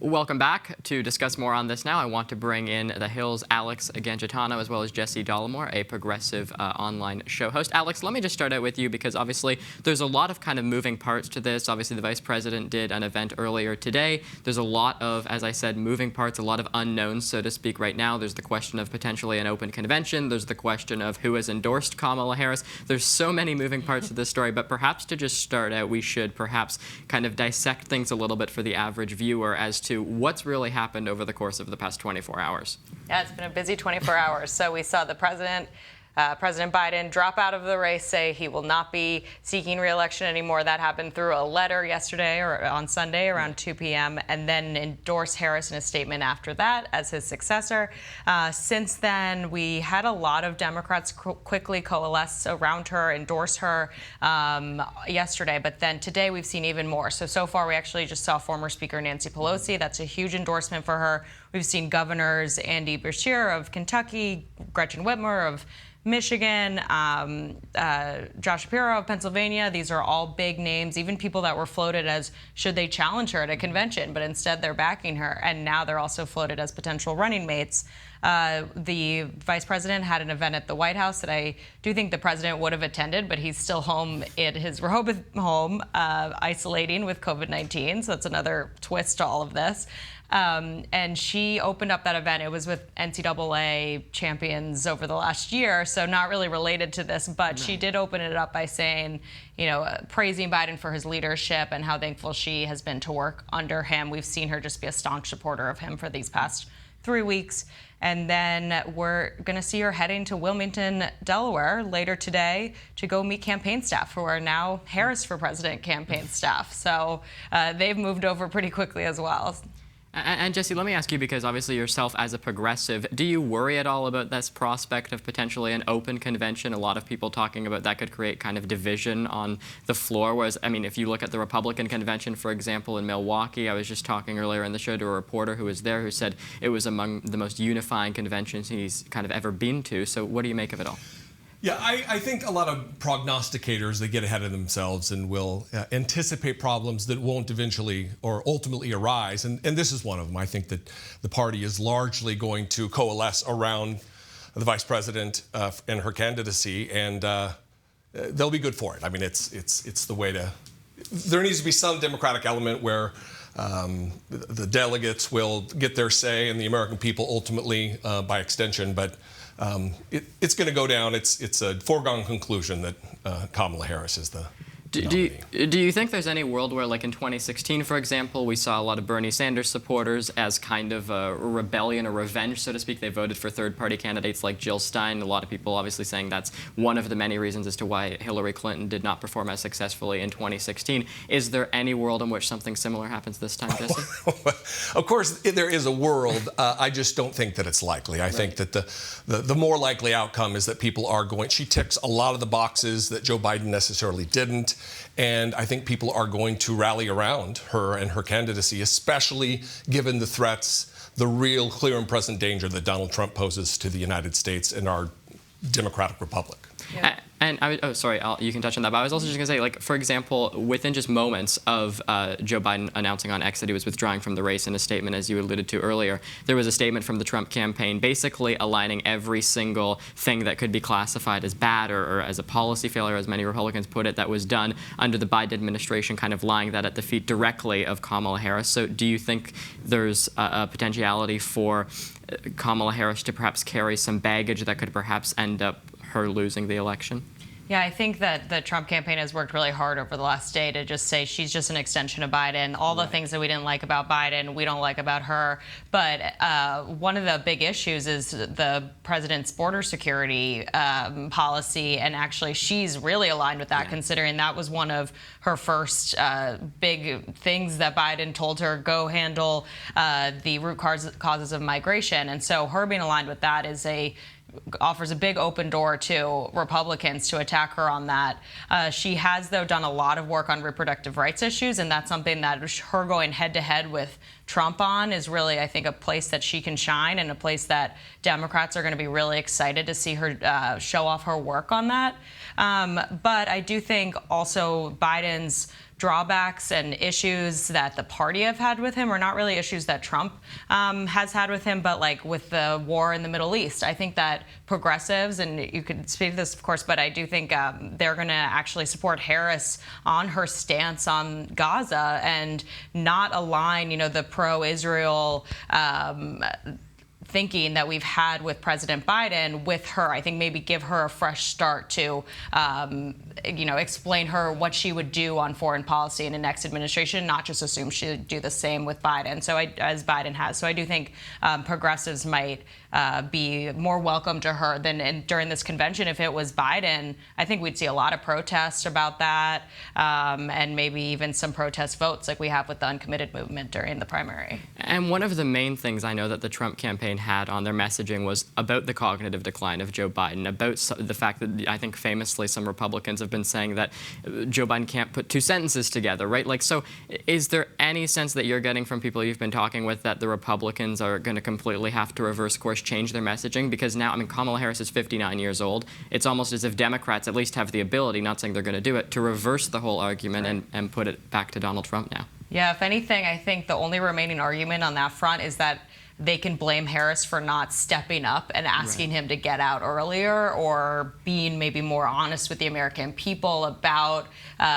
Welcome back. To discuss more on this now, I want to bring in The Hill's Alex Gangitano as well as Jesse Dollemore, a progressive online show host. Alex, let me just start out with you because obviously there's a lot of kind of moving parts to this. Obviously, the Vice President did an event earlier today. There's a lot of, as I said, moving parts, a lot of unknowns, so to speak, right now. There's the question of potentially an open convention. There's the question of who has endorsed Kamala Harris. There's so many moving parts to this story, but perhaps to just start out, we should perhaps kind of dissect things a little bit for the average viewer as to what's really happened over the course of the past 24 hours. Yeah, it's been a busy 24 hours. So we saw the President Biden drop out of the race, say he will not be seeking re-election anymore. That happened through a letter yesterday or on Sunday around 2 p.m. and then endorse Harris in a statement after that as his successor. Since then, we had a lot of Democrats quickly coalesce around her, endorse her yesterday. But then today we've seen even more. So far we actually just saw former Speaker Nancy Pelosi. That's a huge endorsement for her. We've seen Governors Andy Beshear of Kentucky, Gretchen Whitmer of Michigan, Josh Shapiro of Pennsylvania. These are all big names, even people that were floated as should they challenge her at a convention, but instead they're backing her. And now they're also floated as potential running mates. The Vice President had an event at the White House that I do think the President would have attended, but he's still home at his Rehoboth home, isolating with COVID-19. So that's another twist to all of this. And she opened up that event. It was with NCAA champions over the last year, so not really related to this, but she did open it up by saying, you know, praising Biden for his leadership and how thankful she has been to work under him. We've seen her just be a staunch supporter of him for these past 3 weeks. And then we're going to see her heading to Wilmington, Delaware later today to go meet campaign staff who are now Harris for President campaign staff. So they've moved over pretty quickly as well. And Jesse, let me ask you, because obviously yourself as a progressive, do you worry at all about this prospect of potentially an open convention? A lot of people talking about that could create kind of division on the floor. Whereas, I mean, if you look at the Republican convention, for example, in Milwaukee, I was just talking earlier in the show to a reporter who was there who said it was among the most unifying conventions he's kind of ever been to. So what do you make of it all? Yeah, I think a lot of prognosticators, they get ahead of themselves and will anticipate problems that won't eventually or ultimately arise. And this is one of them. I think that the party is largely going to coalesce around the vice president and her candidacy, and they'll be good for it. I mean, it's the way to. There needs to be some democratic element where the delegates will get their say and the American people ultimately by extension, but it's going to go down. It's a foregone conclusion that Kamala Harris is the Do you think there's any world where, like in 2016, for example, we saw a lot of Bernie Sanders supporters as kind of a rebellion or revenge, so to speak? They voted for third-party candidates like Jill Stein. A lot of people obviously saying that's one of the many reasons as to why Hillary Clinton did not perform as successfully in 2016. Is there any world in which something similar happens this time, Jesse? Of course, there is a world. I just don't think that it's likely. I think that the more likely outcome is that people are going. She ticks a lot of the boxes that Joe Biden necessarily didn't. And I think people are going to rally around her and her candidacy, especially given the threats, the real clear and present danger that Donald Trump poses to the United States and our democratic republic. Yeah. And you can touch on that. But I was also just going to say, like, for example, within just moments of Joe Biden announcing on X that he was withdrawing from the race in a statement, as you alluded to earlier, there was a statement from the Trump campaign basically aligning every single thing that could be classified as bad or as a policy failure, as many Republicans put it, that was done under the Biden administration, kind of lying that at the feet directly of Kamala Harris. So do you think there's a potentiality for Kamala Harris to perhaps carry some baggage that could perhaps end up her losing the election? Yeah, I think that the Trump campaign has worked really hard over the last day to just say she's just an extension of Biden. All the things that we didn't like about Biden, we don't like about her. But one of the big issues is the president's border security policy. And actually, she's really aligned with that, considering that was one of her first big things that Biden told her, go handle the root causes of migration. And so her being aligned with that offers a big open door to Republicans to attack her on that. She has, though, done a lot of work on reproductive rights issues, and that's something that her going head-to-head with Trump on is really, I think, a place that she can shine and a place that Democrats are going to be really excited to see her show off her work on that. But I do think also Biden's drawbacks and issues that the party have had with him are not really issues that Trump has had with him, but like with the war in the Middle East. I think that progressives, and you could speak to this, of course, but I do think they're going to actually support Harris on her stance on Gaza and not align, the pro-Israel thinking that we've had with President Biden with her. I think maybe give her a fresh start to, explain her what she would do on foreign policy in the next administration, not just assume she would do the same with Biden, as Biden has. So I do think progressives might be more welcome to her than during this convention. If it was Biden, I think we'd see a lot of protests about that, and maybe even some protest votes like we have with the uncommitted movement during the primary. And one of the main things I know that the Trump campaign had on their messaging was about the cognitive decline of Joe Biden, about the fact that I think famously some Republicans have been saying that Joe Biden can't put two sentences together, right? Like, so is there any sense that you're getting from people you've been talking with that the Republicans are going to completely have to reverse course, change their messaging? Because now, Kamala Harris is 59 years old. It's almost as if Democrats at least have the ability, not saying they're going to do it, to reverse the whole argument and put it back to Donald Trump now. Yeah, if anything, I think the only remaining argument on that front is that they can blame Harris for not stepping up and asking him to get out earlier, or being maybe more honest with the American people about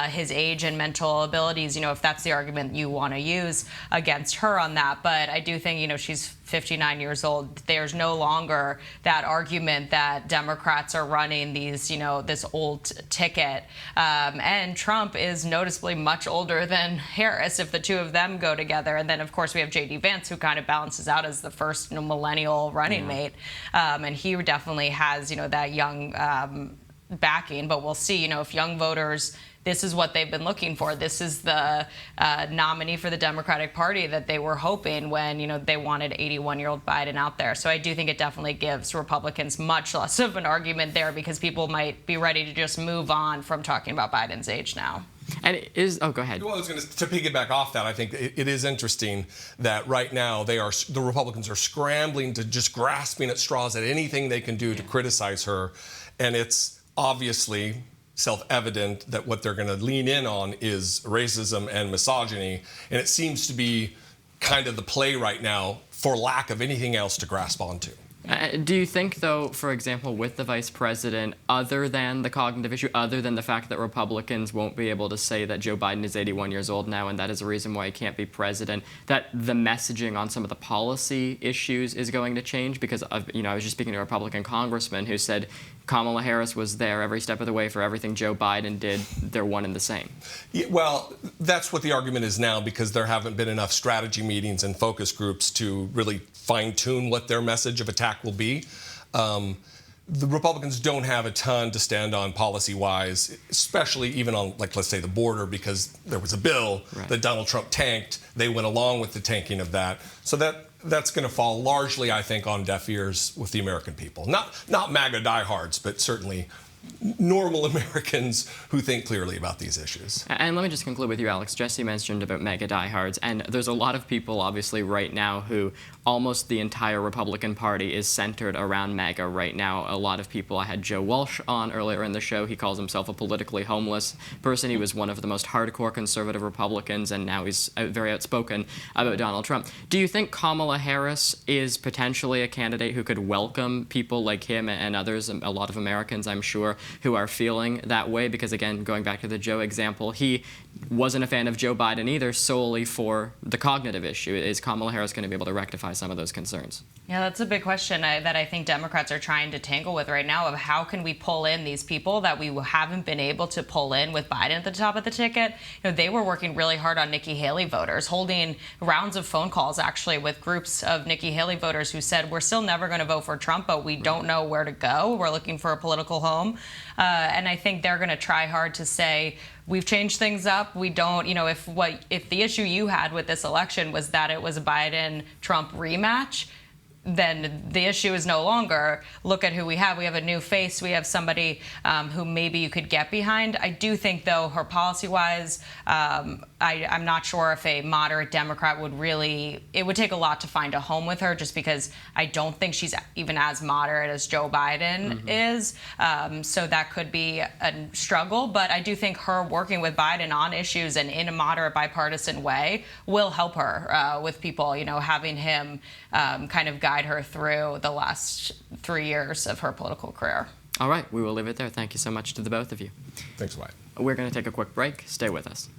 his age and mental abilities, if that's the argument you want to use against her on that. But I do think, she's 59 years old. There's no longer that argument that Democrats are running these, this old ticket. And Trump is noticeably much older than Harris if the two of them go together. And then, of course, we have J.D. Vance, who kind of balances out as the first millennial running mate. And he definitely has, that young backing. But we'll see, if young voters, this is what they've been looking for. This is the nominee for the Democratic Party that they were hoping when, they wanted 81-year-old Biden out there. So I do think it definitely gives Republicans much less of an argument there, because people might be ready to just move on from talking about Biden's age now. And it is, go ahead. Well, I was going to piggyback off that. I think it is interesting that right now the Republicans are scrambling to just grasping at straws at anything they can do to criticize her. And it's obviously self-evident that what they're going to lean in on is racism and misogyny. And it seems to be kind of the play right now for lack of anything else to grasp onto. Do you think, though, for example, with the vice president, other than the cognitive issue, other than the fact that Republicans won't be able to say that Joe Biden is 81 years old now and that is a reason why he can't be president, that the messaging on some of the policy issues is going to change? Because, I was just speaking to a Republican congressman who said Kamala Harris was there every step of the way for everything Joe Biden did. They're one and the same. Yeah, well, that's what the argument is now, because there haven't been enough strategy meetings and focus groups to really fine-tune what their message of attack will be. The Republicans don't have a ton to stand on policy-wise, especially even on, like, let's say the border, because there was a bill that Donald Trump tanked. They went along with the tanking of that. So that's going to fall largely, I think, on deaf ears with the American people. Not MAGA diehards, but certainly normal Americans who think clearly about these issues. And let me just conclude with you, Alex. Jesse mentioned about MAGA diehards, and there's a lot of people, obviously, right now who almost the entire Republican Party is centered around MAGA right now. A lot of people, I had Joe Walsh on earlier in the show. He calls himself a politically homeless person. He was one of the most hardcore conservative Republicans, and now he's very outspoken about Donald Trump. Do you think Kamala Harris is potentially a candidate who could welcome people like him and others, a lot of Americans, I'm sure, who are feeling that way? Because, again, going back to the Joe example, he wasn't a fan of Joe Biden either, solely for the cognitive issue. Is Kamala Harris going to be able to rectify some of those concerns? Yeah, that's a big question that I think Democrats are trying to tangle with right now, of how can we pull in these people that we haven't been able to pull in with Biden at the top of the ticket. They were working really hard on Nikki Haley voters, holding rounds of phone calls actually with groups of Nikki Haley voters who said, we're still never going to vote for Trump, but we don't know where to go. We're looking for a political home. And I think they're going to try hard to say, we've changed things up. We don't, if the issue you had with this election was that it was a Biden-Trump rematch, then the issue is no longer, look at who we have. We have a new face. We have somebody who maybe you could get behind. I do think, though, her policy-wise, I'm not sure if a moderate Democrat would really, it would take a lot to find a home with her, just because I don't think she's even as moderate as Joe Biden is. So that could be a struggle. But I do think her working with Biden on issues and in a moderate bipartisan way will help her with people, having him kind of guide her through the last 3 years of her political career. All right, we will leave it there. Thank you so much to the both of you. Thanks, Wyatt. We're going to take a quick break. Stay with us.